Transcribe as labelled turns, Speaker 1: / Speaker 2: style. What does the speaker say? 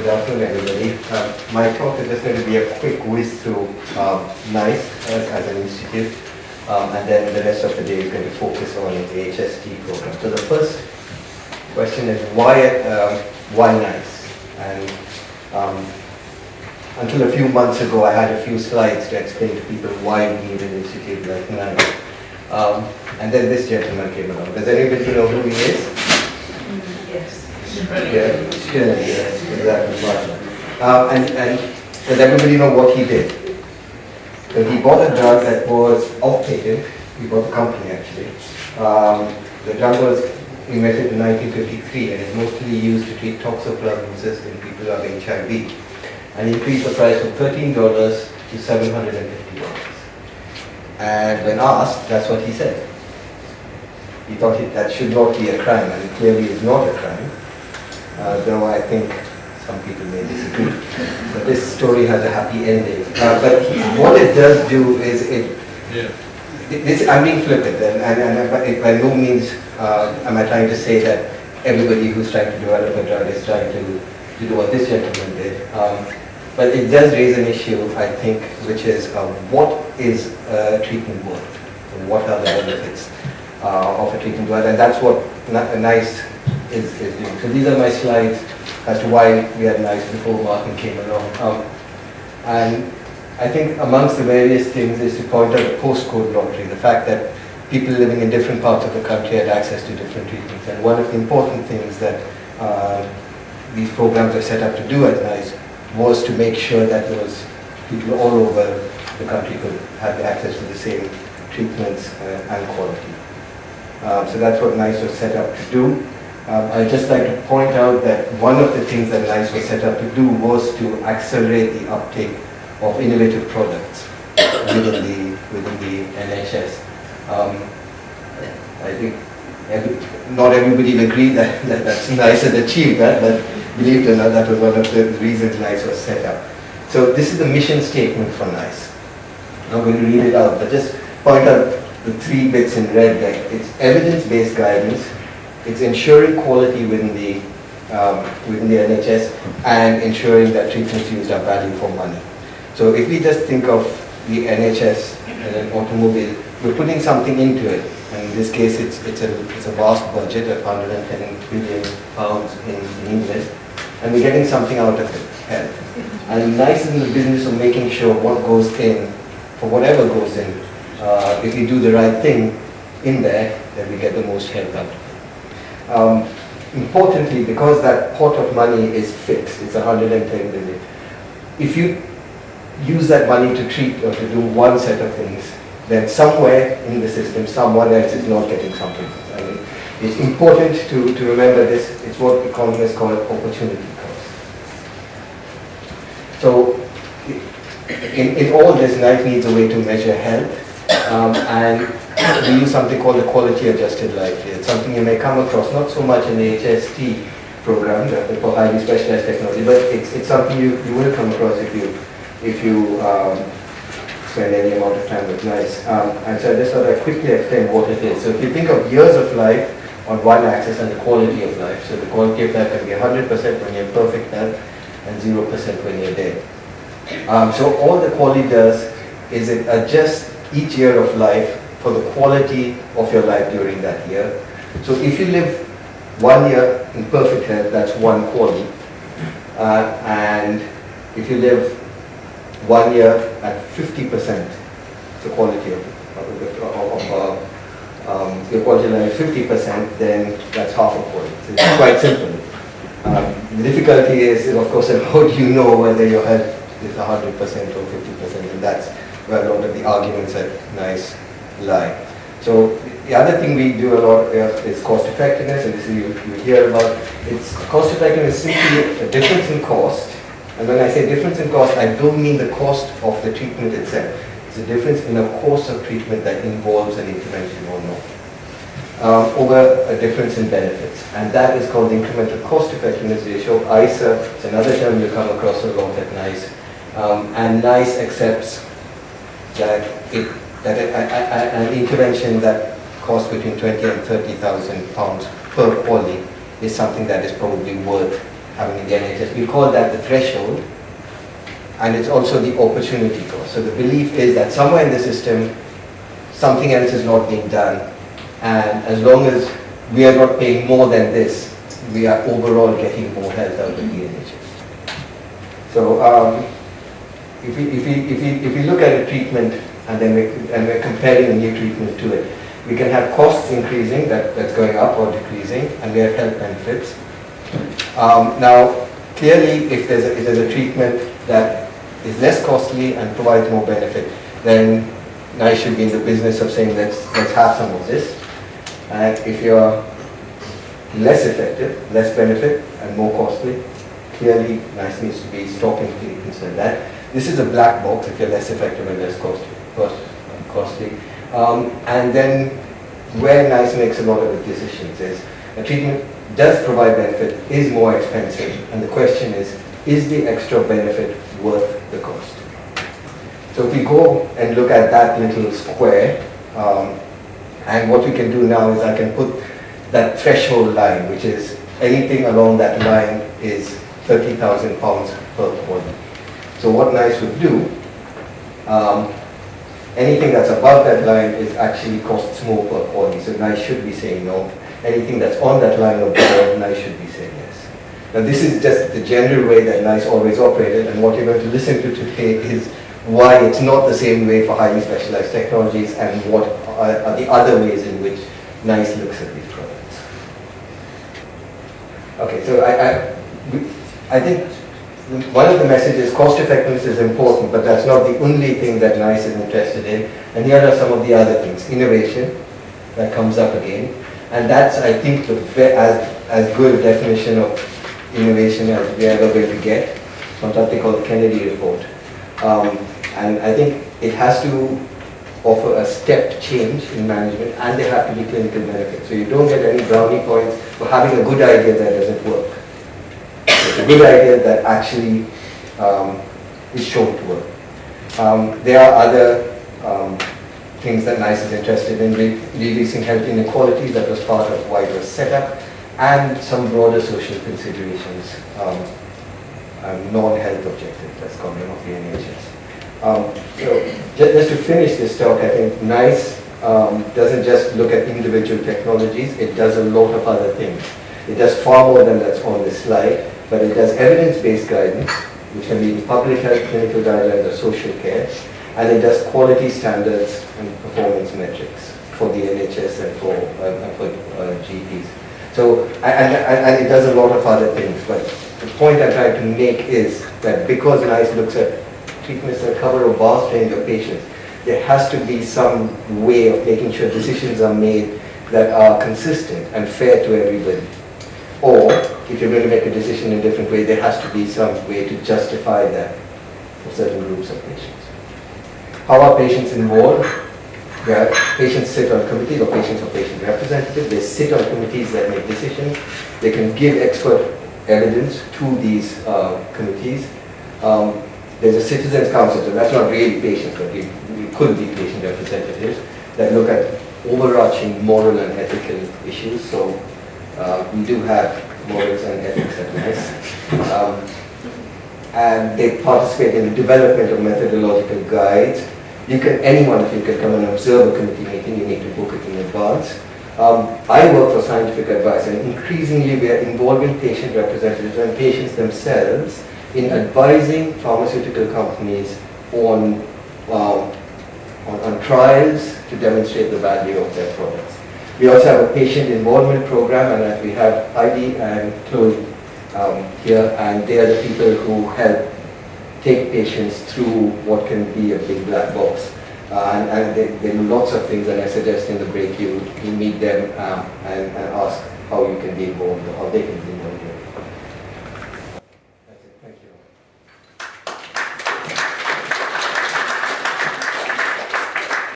Speaker 1: Good afternoon, everybody. My talk is just going to be a quick whiz through NICE as an institute, and then the rest of the day is going to focus on the HST program. So the first question is why NICE? And until a few months ago, I had a few slides to explain to people why we need an institute like NICE. And then this gentleman came along. Does anybody know who he is?
Speaker 2: Yes.
Speaker 1: Yes, exactly. And does everybody know what he did? So he bought a drug that was off patent. He bought the company actually. The drug was invented in 1953 and is mostly used to treat toxoplasmosis in people who have HIV. And he increased the price from $13 to $750. And when asked, that's what he said. He thought that should not be a crime, and it clearly is not a crime. Though I think some people may disagree. But this story has a happy ending. But what it does do is I'm being flippant, and by no means am I trying to say that everybody who's trying to develop a drug is trying to do what this gentleman did. But it does raise an issue, I think, which is what is a treatment worth? What are the benefits of a treatment worth? And that's what NICE is doing. So these are my slides as to why we had NICE before Martin came along. And I think amongst the various things is to point out the postcode lottery, the fact that people living in different parts of the country had access to different treatments. And one of the important things that these programs are set up to do at NICE was to make sure that there was people all over the country could have access to the same treatments and quality. So that's what NICE was set up to do. I'd just like to point out that one of the things that NICE was set up to do was to accelerate the uptake of innovative products within the NHS. I think not everybody will agree that that's NICE had achieved that, but believe it or not, that was one of the reasons NICE was set up. So this is the mission statement for NICE. I'm not going to read it out, but just point out the three bits in red there. It's evidence-based guidance, it's ensuring quality within the NHS, and ensuring that treatments used are value for money. So if we just think of the NHS as an automobile, we're putting something into it. And in this case, it's a vast budget of 110 billion pounds in England, and we're getting something out of it, health. And NICE is in the business of making sure what goes in, for whatever goes in, if we do the right thing in there, then we get the most help out of it. Importantly, because that pot of money is fixed, it's 110 billion. If you use that money to treat or to do one set of things, then somewhere in the system, someone else is not getting something. I mean, it's important to remember this. It's what economists call opportunity cost. So in all this, NICE needs a way to measure health, and we use something called the quality adjusted life year. It's something you may come across, not so much in the HST program for highly specialized technology, but it's something you will come across if you spend any amount of time with NICE. And so I just thought I'd quickly explain what it is. So if you think of years of life on one axis and the quality of life, so the quality of life can be 100% when you're in perfect health and 0% when you're dead. So all the quality does is it adjusts each year of life for the quality of your life during that year. So if you live 1 year in perfect health, that's one quality. And if you live 1 year at 50%, the quality of your quality of life is 50%, then that's half a quality. So it's quite simple. The difficulty is, of course, how do you know whether your health is 100% or 50%, and that's where a lot of the arguments at NICE lie. So the other thing we do a lot is cost effectiveness, and this is you hear about. It's cost effectiveness is simply a difference in cost. And when I say difference in cost, I don't mean the cost of the treatment itself. It's a difference in a course of treatment that involves an intervention or not, over a difference in benefits. And that is called the incremental cost effectiveness ratio. ICER, it's another term you come across a lot at NICE. And NICE accepts that an intervention that costs between 20 and 30,000 pounds per quality is something that is probably worth having in the NHS. We call that the threshold, and it's also the opportunity cost. So the belief is that somewhere in the system, something else is not being done, and as long as we are not paying more than this, we are overall getting more health out of the NHS. So if we look at a treatment and then we're comparing a new treatment to it, we can have costs increasing, that's going up or decreasing, and we have health benefits. Now, clearly, if there's a treatment that is less costly and provides more benefit, then NICE should be in the business of saying let's have some of this. And if you're less effective, less benefit, and more costly, clearly NICE needs to be stopping things like that. This is a black box if you're less effective and less costly. And then where NICE makes a lot of the decisions is a treatment does provide benefit, is more expensive, and the question is the extra benefit worth the cost? So if we go and look at that little square, and what we can do now is I can put that threshold line, which is anything along that line is £30,000 per quarter. So what NICE would do, anything that's above that line is actually costs more per quarter. So NICE should be saying no. Anything that's on that line of below, NICE should be saying yes. Now this is just the general way that NICE always operated, and what you're going to listen to today is why it's not the same way for highly specialized technologies and what are the other ways in which NICE looks at these products. Okay, so I think one of the messages, cost effectiveness is important, but that's not the only thing that NICE is interested in. And here are some of the other things. Innovation, that comes up again. And that's, I think, as good a definition of innovation as we are ever going to get, from something called the Kennedy Report. And I think it has to offer a step change in management, and there have to be clinical benefits. So you don't get any brownie points for having a good idea that doesn't work. It's a good idea that actually is shown to work. There are other things that NICE is interested in, reducing health inequalities. That was part of why it was set up, and some broader social considerations, non-health objectives, that's coming off the NHS. So just to finish this talk, I think NICE doesn't just look at individual technologies, it does a lot of other things. It does far more than that's on this slide, but it does evidence-based guidance, which can be public health, clinical guidelines, or social care, and it does quality standards and performance metrics for the NHS and for GPs. So, and it does a lot of other things, but the point I'm trying to make is that because NICE looks at treatments that cover a vast range of patients, there has to be some way of making sure decisions are made that are consistent and fair to everybody. Or, if you're going to make a decision in a different way, there has to be some way to justify that for certain groups of patients. How are patients involved? Where patients sit on committees, or patients or patient representatives, they sit on committees that make decisions. They can give expert evidence to these committees. There's a citizens' council, so that's not really patients, but we could be patient representatives that look at overarching moral and ethical issues. So we do have morals and ethics at NICE. And they participate in the development of methodological guides. Anyone of you can come and observe a committee meeting, you need to book it in advance. I work for scientific advice, and increasingly we are involving patient representatives and patients themselves in advising pharmaceutical companies on trials to demonstrate the value of their products. We also have a patient involvement program, and we have Heidi and Chloe here, and they are the people who help take patients through what can be a big black box. And they do lots of things, and I suggest in the break you meet them and ask how you can be involved or how they can be involved.